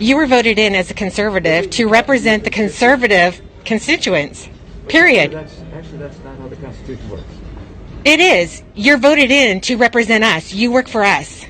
You were voted in as a conservative to represent the conservative constituents. Period. That's not how the Constitution works. It is. You're voted in to represent us. You work for us.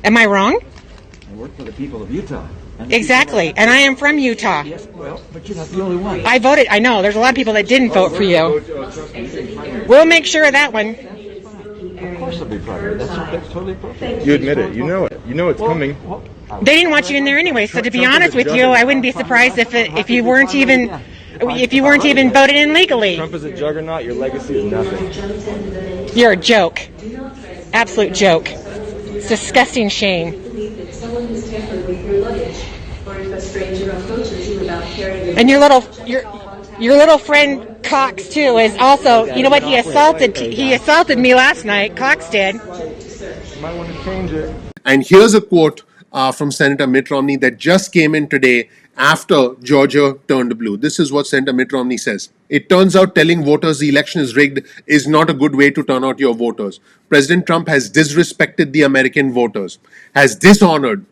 Am I wrong? I work for the people of Utah. Exactly. And I am from Utah. Yes, well, but you're not the only one. I voted. I know. There's a lot of people that didn't vote for you. We'll make sure of that one. Of course it'll be private. That's totally appropriate. You admit it. You know it. You know it's coming. They didn't want you in there anyway. So to be honest with you, I wouldn't be surprised if you weren't even voted in legally. Trump is a juggernaut. Your legacy is nothing. You're a joke. Absolute joke. It's disgusting shame. Someone who's tampered with your luggage, or if a stranger approaches you without carrying And your little friend Cox too is also. You know what? He assaulted me last night. Cox did. You might want to change it. And here's a quote from Senator Mitt Romney that just came in today after Georgia turned blue. This is what Senator Mitt Romney says. It turns out telling voters the election is rigged is not a good way to turn out your voters. President Trump has disrespected the American voters, has dishonored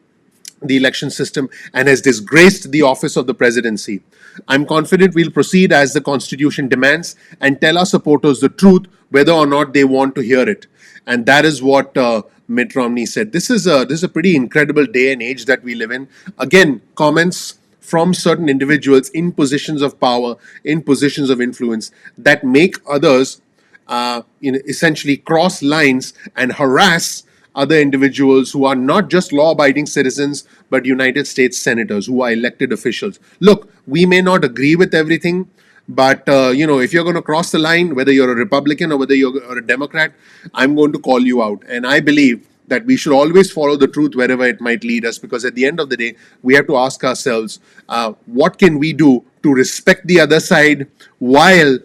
the election system, and has disgraced the office of the presidency. I'm confident we'll proceed as the Constitution demands and tell our supporters the truth, whether or not they want to hear it. And that is what Mitt Romney said. This is a pretty incredible day and age that we live in. Again, comments from certain individuals in positions of power, in positions of influence, that make others essentially cross lines and harass other individuals who are not just law-abiding citizens, but United States senators who are elected officials. Look, we may not agree with everything, but if you're going to cross the line, whether you're a Republican or whether you're a Democrat, I'm going to call you out. And I believe that we should always follow the truth wherever it might lead us, because at the end of the day, we have to ask ourselves, what can we do to respect the other side while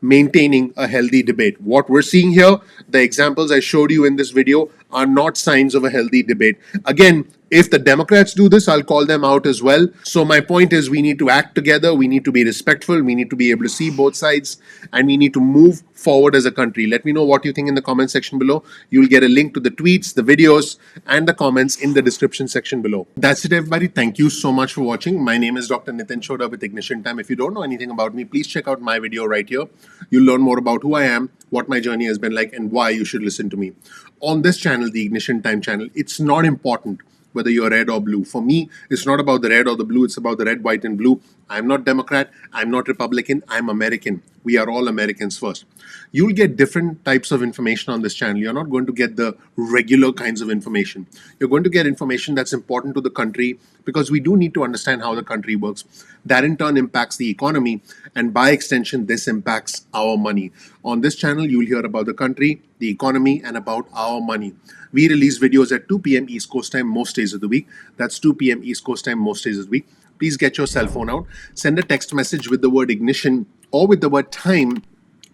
maintaining a healthy debate. What we're seeing here, the examples I showed you in this video, are not signs of a healthy debate. Again, if the Democrats do this, I'll call them out as well. So my point is, we need to act together, we need to be respectful, we need to be able to see both sides, and we need to move forward as a country. Let me know what you think in the comment section below. You'll get a link to the tweets, the videos, and the comments in the description section below. That's it, everybody. Thank you so much for watching. My name is Dr. Nitin Chhoda with Ignition Time. If you don't know anything about me, please check out my video right here. You'll learn more about who I am, what my journey has been like, and why you should listen to me. On this channel, the Ignition Time channel, it's not important whether you're red or blue. For me, it's not about the red or the blue, it's about the red, white, and blue. I'm not Democrat, I'm not Republican, I'm American. We are all Americans first. You'll get different types of information on this channel. You're not going to get the regular kinds of information. You're going to get information that's important to the country, because we do need to understand how the country works. That in turn impacts the economy, and by extension, this impacts our money. On this channel, you'll hear about the country, the economy, and about our money. We release videos at 2 p.m. East Coast time most days of the week. That's 2 p.m. East Coast time most days of the week. Please get your cell phone out, send a text message with the word ignition or with the word time,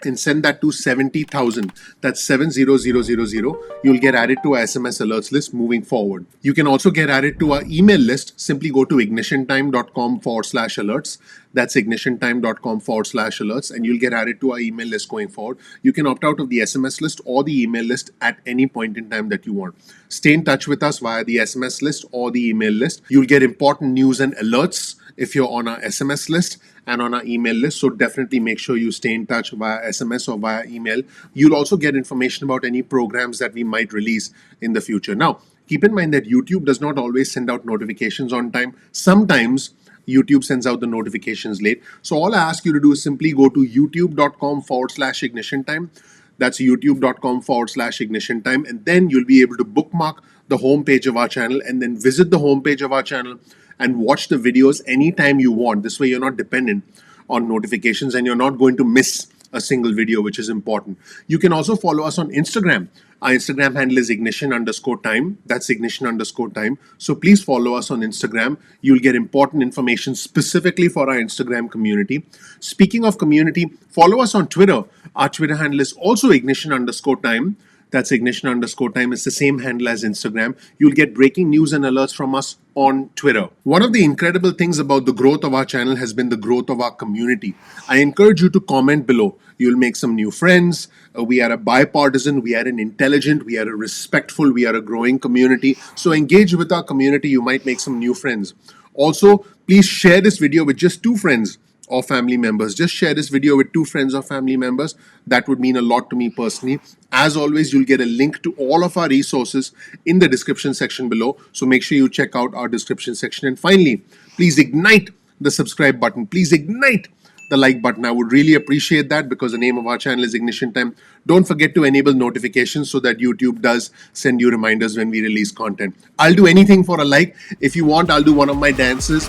and send that to 70,000. That's 70000. You'll get added to our SMS alerts list moving forward. You can also get added to our email list. Simply go to ignitiontime.com/alerts. That's ignitiontime.com/alerts, and you'll get added to our email list going forward. You can opt out of the SMS list or the email list at any point in time that you want. Stay in touch with us via the SMS list or the email list. You'll get important news and alerts if you're on our SMS list and on our email list. So definitely make sure you stay in touch via SMS or via email. You'll also get information about any programs that we might release in the future. Now, keep in mind that YouTube does not always send out notifications on time. Sometimes YouTube sends out the notifications late. So all I ask you to do is simply go to youtube.com/ignition time. That's youtube.com/ignition time. And then you'll be able to bookmark the homepage of our channel and then visit the homepage of our channel and watch the videos anytime you want. This way you're not dependent on notifications and you're not going to miss a single video, which is important. You can also follow us on Instagram. Our Instagram handle is ignition_time. That's ignition_time. So please follow us on Instagram. You'll get important information specifically for our Instagram community. Speaking of community, follow us on Twitter. Our Twitter handle is also ignition_time. That's ignition_time. It's the same handle as Instagram. You'll get breaking news and alerts from us on Twitter. One of the incredible things about the growth of our channel has been the growth of our community. I encourage you to comment below. You'll make some new friends. We are a bipartisan, we are an intelligent, we are a respectful, we are a growing community. So engage with our community. You might make some new friends. Also, please share this video with just 2 friends or family members. Just share this video with 2 friends or family members. That would mean a lot to me personally. As always, you'll get a link to all of our resources in the description section below. So make sure you check out our description section. And finally, please ignite the subscribe button. Please ignite the like button. I would really appreciate that because the name of our channel is Ignition Time. Don't forget to enable notifications so that YouTube does send you reminders when we release content. I'll do anything for a like. If you want, I'll do one of my dances.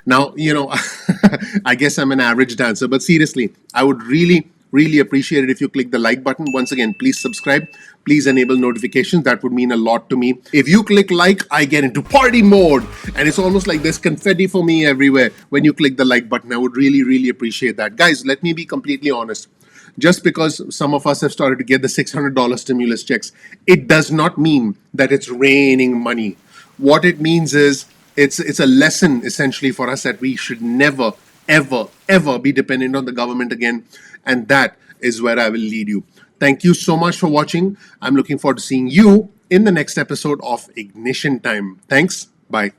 Now, I guess I'm an average dancer, but seriously, I would really appreciate it if you click the like button. Once again, please subscribe. Please enable notifications. That would mean a lot to me. If you click like, I get into party mode. And it's almost like there's confetti for me everywhere when you click the like button. I would really appreciate that. Guys, let me be completely honest. Just because some of us have started to get the $600 stimulus checks, it does not mean that it's raining money. What it means is it's a lesson essentially for us that we should never, ever be dependent on the government again. And that is where I will lead you. Thank you so much for watching. I'm looking forward to seeing you in the next episode of Ignition Time. Thanks. Bye.